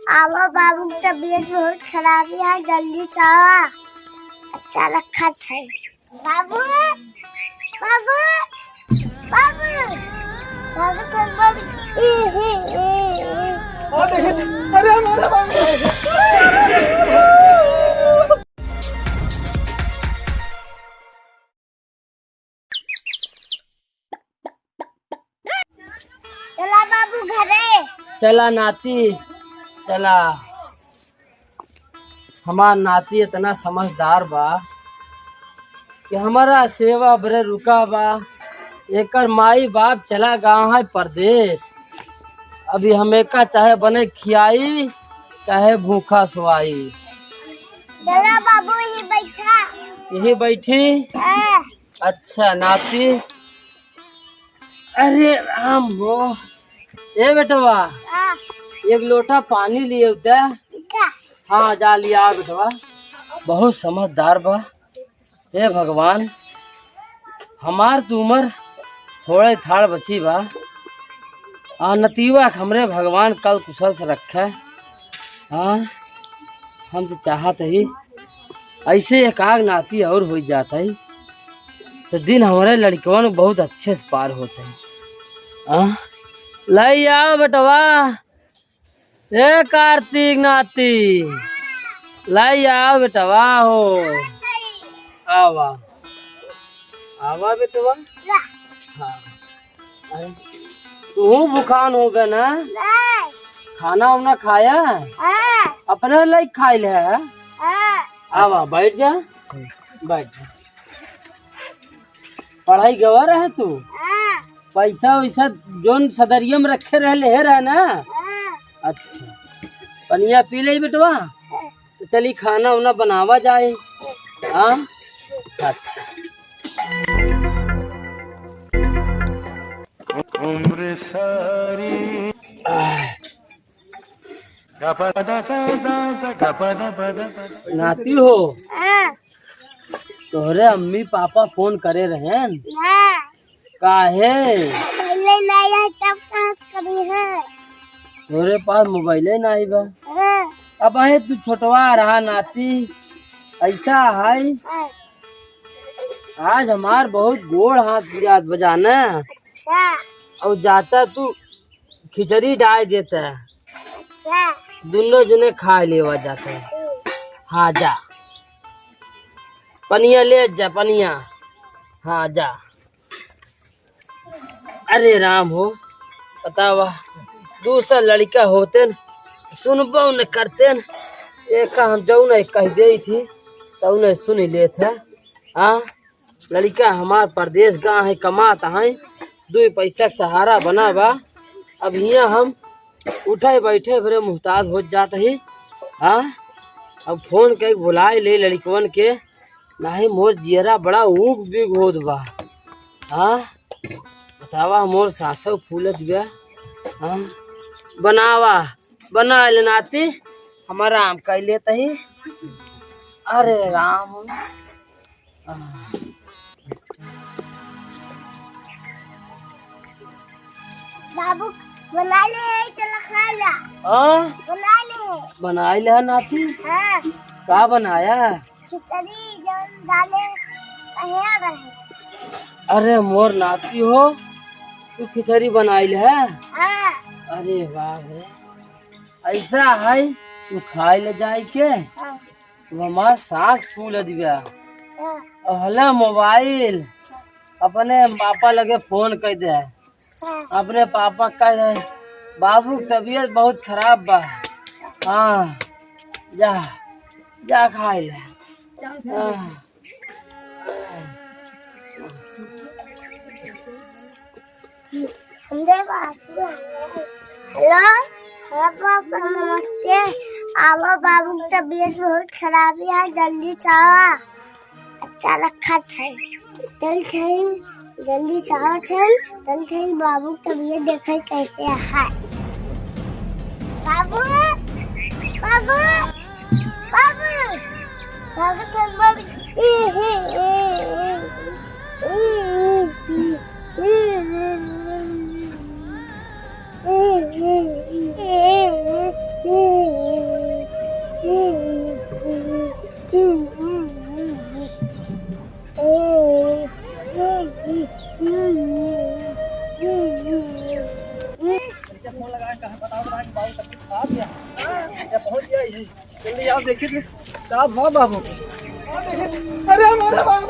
आवा बाबू की तबीयत बहुत खराब है, जल्दी से आवा। अच्छा रखा है बाबू। बाबू बाबू अरे हमारा बाबू। चला बाबू घरे। चला नाती चला। हमार नाती इतना समझदार बा कि हमारा सेवा बरे रुका बा। एकर माई बाप चला गाँव है परदेश। अभी हमें का चाहे बने खियाई चाहे भूखा सोआई। चला बाबू ये बैठा। यही बैठी। अच्छा नाती। अरे राम हो। ए बेटवा एक लोटा पानी लिए उते। हाँ जा लिया बेटवा। बहुत समझदार बा। हे भगवान हमार तो उम्र थोड़े थाड़ बची बा। नतीवा हमरे भगवान कल कुशल से रखे। हाँ हम तो चाहत ही ऐसे एक आग नाती और हो जाता है तो दिन हमारे लड़कियों बहुत अच्छे से पार होते हैं। लाई आओ बेटवा। ए कार्तिक नाती लाई आओ बेटवा हो। आवा आवा बेटवा। हाँ तू बुखान हो गया ना। खाना वाना खाया अपने लाइक खाई ले है। आवा बैठ जा बैठ जा। पढ़ाई गवा रहे तू। पैसा वैसा जोन सदरिया में रखे रहे ना। अच्छा पनिया पी ले बेटवा। तो चली खाना वाना बनावा जाए। हाँ अच्छा उम्र सारी नाती हो। तोहरे अम्मी पापा फोन करे रहे काहे। तब करी है। तोरे पास मोबाइल नहीं बा। अब है तू छोटवा रहा नाती। ऐसा है आज हमार बहुत गोड़ हाथ गिरात बजाना। और जाता तू खिचड़ी डाल देता है। दोनों जने खा लेवा जाता है। हाँ जा पनिया ले जा पनिया। हाँ जा। अरे राम हो बतावा दूसरा लड़का होते सुनबो न करते। एक हम जाऊ न कह दे थी तो उन्हें सुन लेते। हाँ लड़का हमार परदेश गाँव है कमाता है। दो पैसा का सहारा बना बा। अब यहाँ हम उठे बैठे बड़े मुहताज हो जाते ही। हाँ अब फोन के बुलाए ले लड़कवन के नहीं मोर जियरा बड़ा ऊग बिग होत बा। हाँ बतावा मोर सासो फूलत बा। हाँ बनावा बना ले नाती हमारा आम कर लेता ही। अरे राम बाबू बना ले चला खा ला। बना ले नाती। हाँ का बनाया। खिचड़ी जौन डाले कहे रहे। अरे मोर नाती हो तू खिचड़ी बनाइल है। हाँ अरे वाह रे ऐसा है तू खाए ले जाए के। तू हमार सांस फूल दिया। हला मोबाइल अपने पापा लगे फोन कर दे। अपने पापा कह दे बाबू की तबीयत बहुत खराब बा। हाँ जा जा खाए ले। हेलो हेलो पापा नमस्ते। आवा बाबू की तबीयत बहुत खराब है, जल्दी से आवा। अच्छा रखा है जल्दी से आओ थे बाबू की तबीयत देखे कैसे है। बाबू बाबू बाबू बाबू पहुंच गया ये। जल्दी आप देखिए साहब। हाँ बाबू, अरे हमारे बाबू,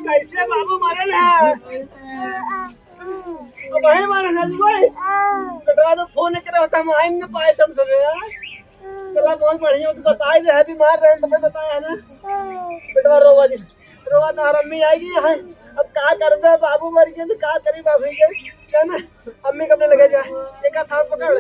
कैसे बाबू मरल है? वही मरल है भाई। बेटा तो फोन करे होता हम आइन न पाए तुम सब। चला बहुत बढ़िया, तो बताई दे है बीमार रहे तो बताया है ना। बेटा रोवा जी, रोवा तो अम्मी आएगी यहाँ। अब क्या कर दे, बाबू मर गए तो क्या करी बाबू के, क्या ना। अम्मी कब लगे जाए एक हाथ पकड़।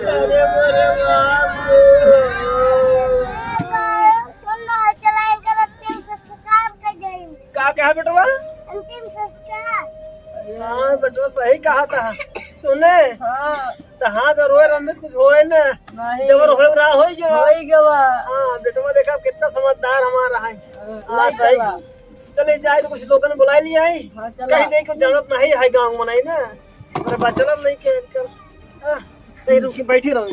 अरे मेरे बाबू, क्या कहा बेटवा? अंतिम संस्कार। हाँ बेटवा सही कहा था। सुने तो हाँ तो रोए रमेश कुछ होए ना, जब हो रहा हो गया। हाँ बेटवा देखा कितना समझदार हमारा है। हाँ सही। चले जाए तो कुछ लोगों ने बुला लिया है। कहीं नहीं कुछ जानत नहीं है गाँव में नहीं ना। अरे बचल नहीं के नहीं रुकी बैठी रहो।